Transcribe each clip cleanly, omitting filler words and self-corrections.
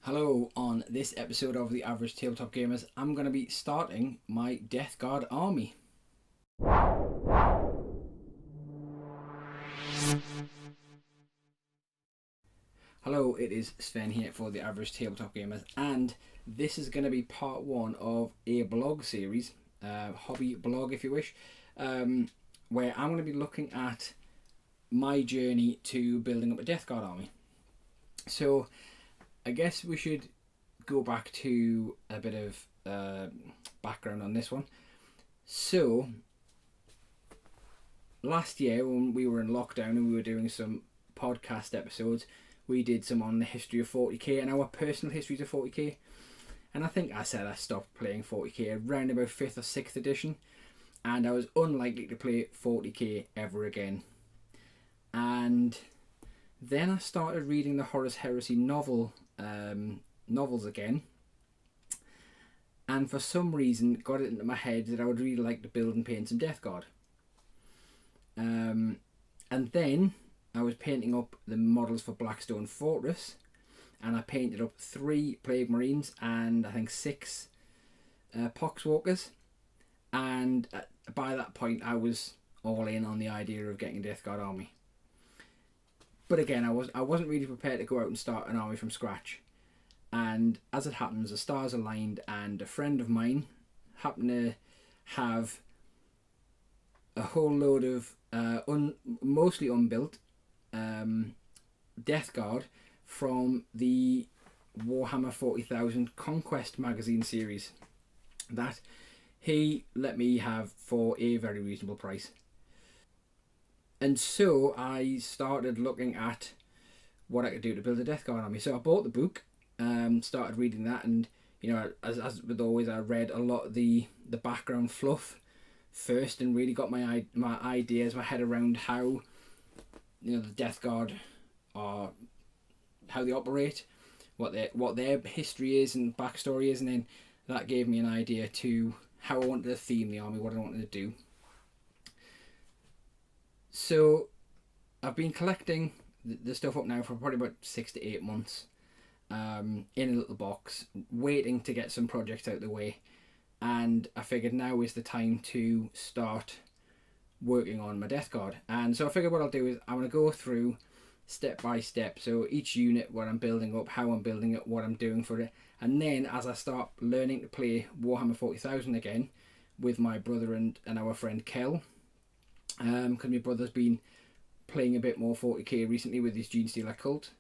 Hello, on this episode of the Average Tabletop Gamers, I'm going to be starting my Death Guard army. Hello, it is Sven here for the Average Tabletop Gamers, and this is going to be part one of a blog series, hobby blog if you wish, where I'm going to be looking at my journey to building up a Death Guard army. So, I guess we should go back to a bit of background on this one. So, last year when we were in lockdown and we were doing some podcast episodes, we did some on the history of 40k and our personal histories of 40k. And I think I said I stopped playing 40k around about 5th or 6th edition. And I was unlikely to play 40k ever again. And then I started reading the Horus Heresy novels again, and for some reason got it into my head that I would really like to build and paint some Death Guard. And then I was painting up the models for Blackstone Fortress, and I painted up 3 Plague Marines and I think 6 poxwalkers, and by that point I was all in on the idea of getting a Death Guard army. But again, I wasn't really prepared to go out and start an army from scratch. And as it happens, the stars aligned, and a friend of mine happened to have a whole load of mostly unbuilt Death Guard from the Warhammer 40,000 Conquest magazine series that he let me have for a very reasonable price. And so I started looking at what I could do to build a Death Guard army. So I bought the book, started reading that, and you know, as with always, I read a lot of the background fluff first, and really got my ideas, my head around how, you know, the Death Guard are, how they operate, what their history is and backstory is, and then that gave me an idea to how I wanted to theme the army, what I wanted to do. So I've been collecting the stuff up now for probably about 6 to 8 months, in a little box, waiting to get some projects out of the way. And I figured now is the time to start working on my Death Guard. And so I figured what I'll do is I'm going to go through step by step. So each unit, what I'm building up, how I'm building it, what I'm doing for it. And then as I start learning to play Warhammer 40,000 again with my brother and our friend Kel, because my brother's been playing a bit more 40k recently with his Genestealer cult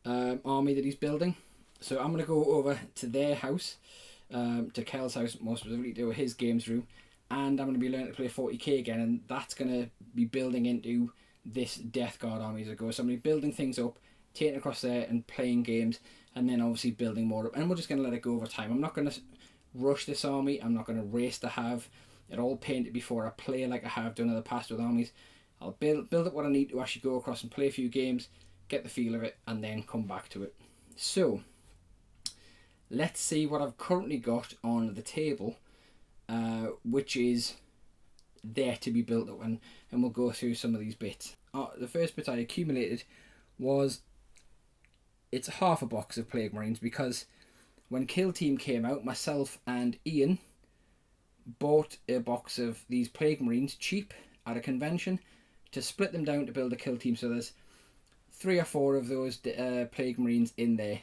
army that he's building. So I'm going to go over to their house, to Kel's house more specifically, to his games room, and I'm going to be learning to play 40k again, and that's going to be building into this Death Guard army as I go. So I'm going to be building things up, taking it across there and playing games, and then obviously building more up, and we're just going to let it go over time. I'm not going to rush this army, I'm not going to race to have it all painted before I play like I have done in the past with armies. I'll build up what I need to actually go across and play a few games, get the feel of it, and then come back to it. So let's see what I've currently got on the table, which is there to be built up, and we'll go through some of these bits. The first bit I accumulated was, it's half a box of Plague Marines, because when Kill Team came out, myself and Ian bought a box of these Plague Marines cheap at a convention to split them down to build a Kill Team. So there's 3 or 4 of those Plague Marines in there,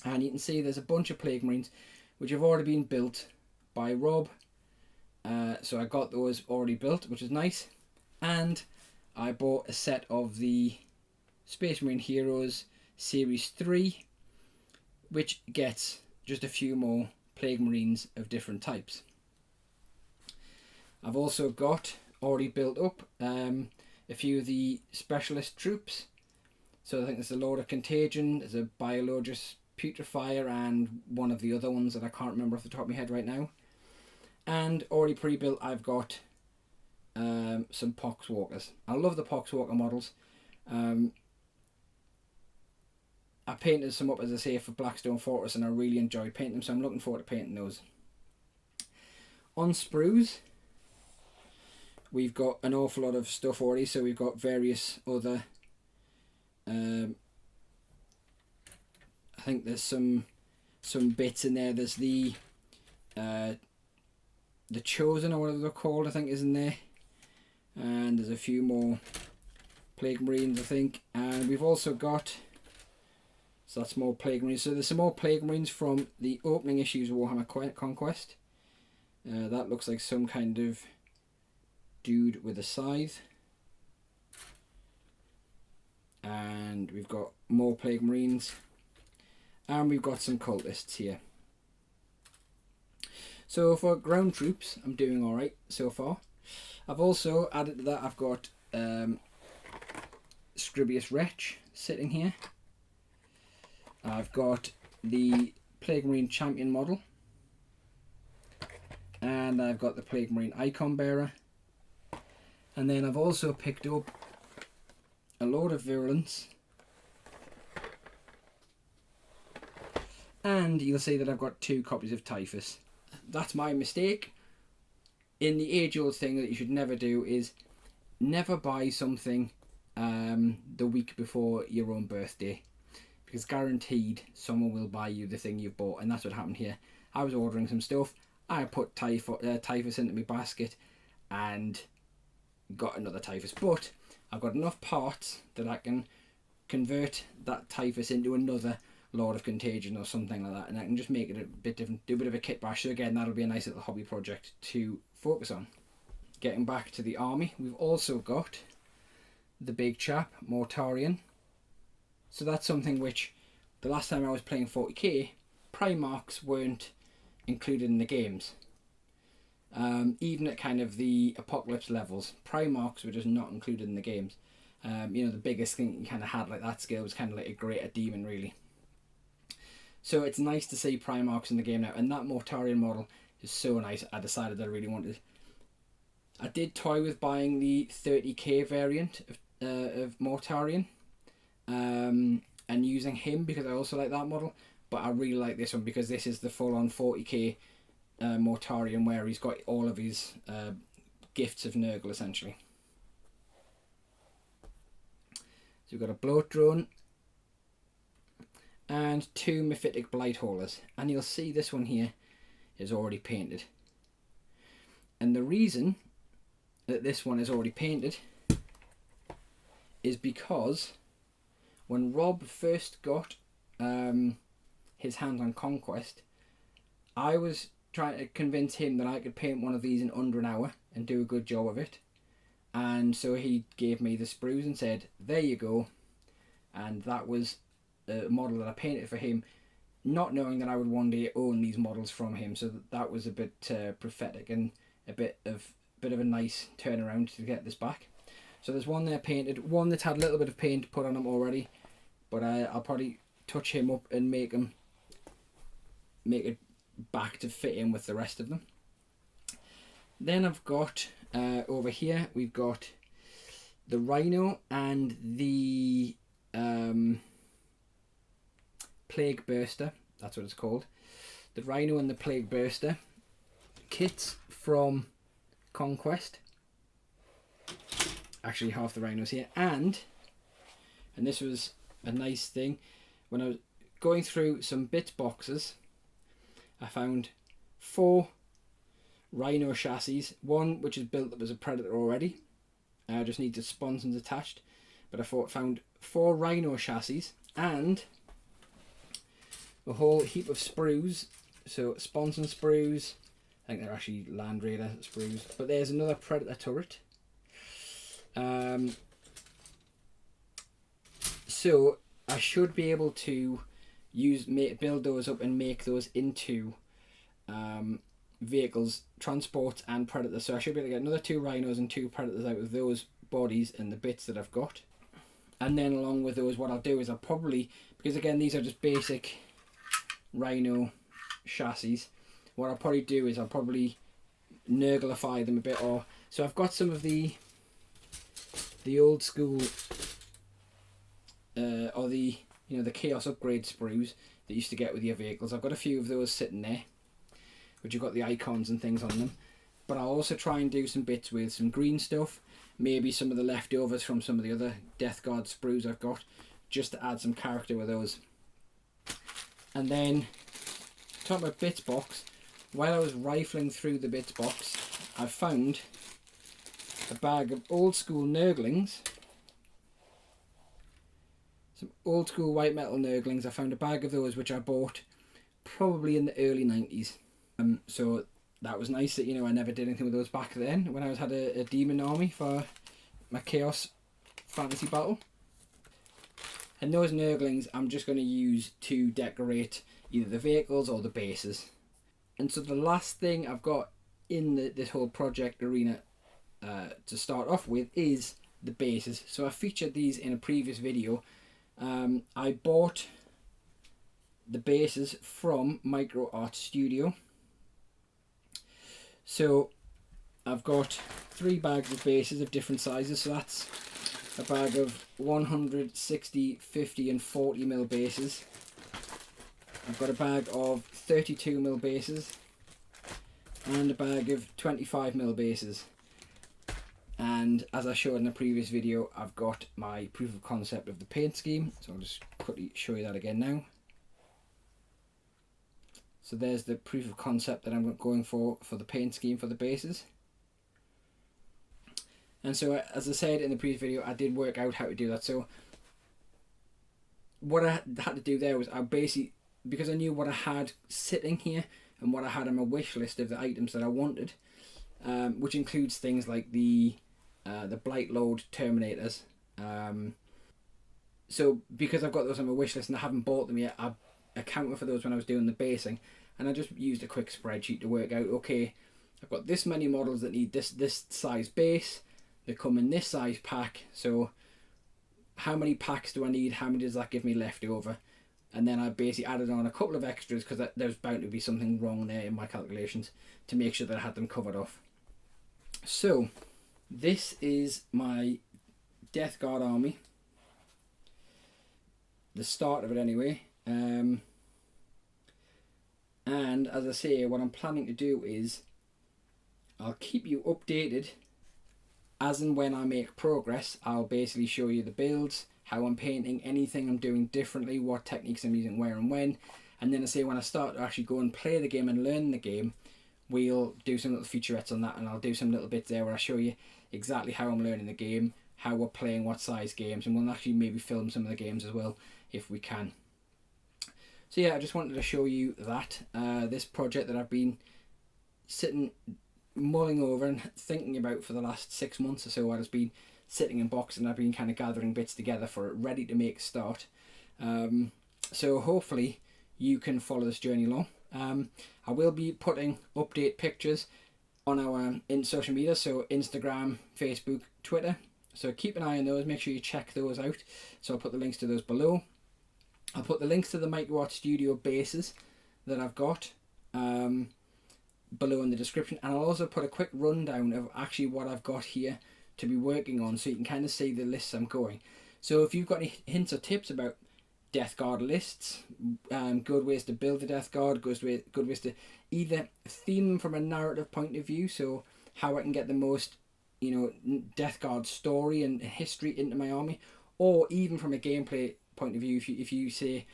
and you can see there's a bunch of Plague Marines which have already been built by Rob. So I got those already built, which is nice, and I bought a set of the Space Marine Heroes Series 3, which gets just a few more Plague Marines of different types. I've also got already built up a few of the specialist troops. So I think there's a load of contagion, there's a biologus, putrifier, and one of the other ones that I can't remember off the top of my head right now. And already pre-built, I've got some poxwalkers. I love the poxwalker models. I painted some up, as I say, for Blackstone Fortress, and I really enjoyed painting them, so I'm looking forward to painting those. On sprues, we've got an awful lot of stuff already, so we've got various other I think there's some bits in there. There's the Chosen, or whatever they're called, I think, is in there. And there's a few more Plague Marines, I think. And we've also got, so that's more Plague Marines. So there's some more Plague Marines from the opening issues of Warhammer Conquest. That looks like some kind of dude with a scythe. And we've got more Plague Marines. And we've got some cultists here. So for ground troops, I'm doing alright so far. I've also added to that, I've got Scribbus Wretch sitting here. I've got the Plague Marine Champion model. And I've got the Plague Marine Icon Bearer. And then I've also picked up a load of virulence. And you'll see that I've got 2 copies of Typhus. That's my mistake. In the age-old thing that you should never do is never buy something the week before your own birthday, because guaranteed someone will buy you the thing you've bought, and that's what happened here. I was ordering some stuff, I put Typhus into my basket and got another Typhus, but I've got enough parts that I can convert that Typhus into another Lord of Contagion or something like that, and I can just make it a bit different, do a bit of a kit bash. So again, that'll be a nice little hobby project to focus on. Getting back to the army, we've also got the big chap, Mortarion. So that's something which, the last time I was playing 40k, Primarchs weren't included in the games. Even at kind of the Apocalypse levels, Primarchs were just not included in the games. You know, the biggest thing you kind of had like that skill was kind of like a greater demon, really. So it's nice to see Primarchs in the game now, and that Mortarion model is so nice. I decided that I really wanted. I did toy with buying the 30k variant of Mortarion, and using him because I also like that model. But I really like this one because this is the full-on 40k Mortarion, where he's got all of his gifts of Nurgle essentially. So we've got a Blight Drone and 2 myphitic blight haulers, and you'll see this one here is already painted. And the reason that this one is already painted is because when Rob first got his hands on Conquest, I was trying to convince him that I could paint one of these in under an hour and do a good job of it, and so he gave me the sprues and said, there you go. And that was a model that I painted for him, not knowing that I would one day own these models from him. So that was a bit prophetic and a bit of a nice turnaround to get this back. So there's one there painted, one that's had a little bit of paint put on him already, but I'll probably touch him up and make it back to fit in with the rest of them. Then I've got over here we've got the Rhino and the Plagueburster, that's what it's called. The Rhino and the Plagueburster kits from Conquest. Actually, half the Rhinos here, and this was a nice thing. When I was going through some bits boxes, I found 4 Rhino chassis, one which is built up as a Predator already. I just need the sponsons attached, but I found 4 Rhino chassis and a whole heap of sprues. So sponson sprues, I think they're actually Land Raider sprues, but there's another Predator turret. So I should be able to build those up and make those into vehicles, transport and Predators. So I should be able to get another 2 Rhinos and 2 Predators out of those bodies and the bits that I've got. And then along with those, what I'll do is I'll probably, because again these are just basic Rhino chassis, what I'll probably do is I'll probably Nurglify them a bit. Or so I've got some of the old school or the Chaos upgrade sprues that you used to get with your vehicles. I've got a few of those sitting there, which have got the icons and things on them. But I'll also try and do some bits with some green stuff, maybe some of the leftovers from some of the other Death Guard sprues I've got, just to add some character with those. And then, talking about bits box, while I was rifling through the bits box, I found a bag of old school Nurglings. Some old school white metal Nurglings. I found a bag of those which I bought probably in the early 90s. So that was nice that, you know, I never did anything with those back then when I had a demon army for my Chaos Fantasy Battle. And those Nurglings I'm just going to use to decorate either the vehicles or the bases. And so the last thing I've got in this whole project arena to start off with is the bases. So I featured these in a previous video. I bought the bases from Micro Art Studio. So I've got 3 bags of bases of different sizes. So that's a bag of 100, 60, 50 and 40 mil bases. I've got a bag of 32 mil bases and a bag of 25 mil bases. And as I showed in the previous video, I've got my proof of concept of the paint scheme. So I'll just quickly show you that again now. So there's the proof of concept that I'm going for the paint scheme for the bases. And so, as I said in the previous video, I did work out how to do that. So what I had to do there was I basically, because I knew what I had sitting here and what I had on my wish list of the items that I wanted, which includes things like the Blight Load Terminators. So because I've got those on my wish list and I haven't bought them yet, I accounted for those when I was doing the basing, and I just used a quick spreadsheet to work out, okay, I've got this many models that need this size base, they come in this size pack, so how many packs do I need, how many does that give me left over? And then I basically added on a couple of extras because there's bound to be something wrong there in my calculations to make sure that I had them covered off. So this is my Death Guard army, the start of it anyway. And as I say, what I'm planning to do is I'll keep you updated as and when I make progress. I'll basically show you the builds, how I'm painting, anything I'm doing differently, what techniques I'm using where and when. And then I say when I start to actually go and play the game and learn the game, we'll do some little featurettes on that, and I'll do some little bits there where I show you exactly how I'm learning the game, how we're playing, what size games, and we'll actually maybe film some of the games as well if we can. So yeah, I just wanted to show you that this project that I've been sitting mulling over and thinking about for the last 6 months or so. I've been sitting in box and I've been kind of gathering bits together for it, ready to make a start. So hopefully you can follow this journey along. I will be putting update pictures on our social media, so Instagram, Facebook, Twitter. So keep an eye on those, make sure you check those out. So I'll put the links to those below. I'll put the links to the Micro Art Studio bases that I've got below in the description, and I'll also put a quick rundown of actually what I've got here to be working on, so you can kind of see the lists I'm going. So if you've got any hints or tips about Death Guard lists, good ways to build the Death Guard, good ways to either theme them from a narrative point of view, so how I can get the most, Death Guard story and history into my army, or even from a gameplay point of view, if you say,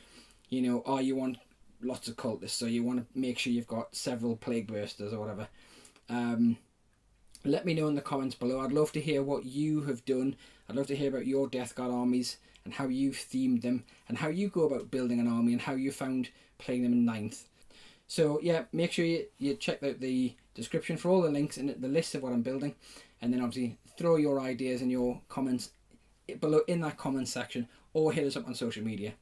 you want lots of cultists, so you want to make sure you've got several Plaguebursters or whatever. Let me know in the comments below. I'd love to hear what you have done. I'd love to hear about your Death Guard armies and how you've themed them and how you go about building an army and how you found playing them in 9th. So yeah, make sure you check out the description for all the links and the list of what I'm building, and then obviously throw your ideas and your comments below in that comment section, or hit us up on social media.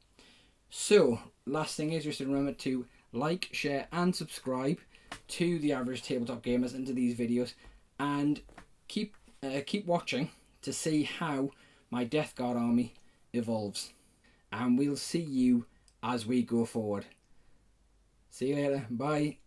So last thing is just to remember to like, share and subscribe to the Average Tabletop Gamers and to these videos, and keep watching to see how my Death Guard army evolves, and we'll see you as we go forward. See you later, bye.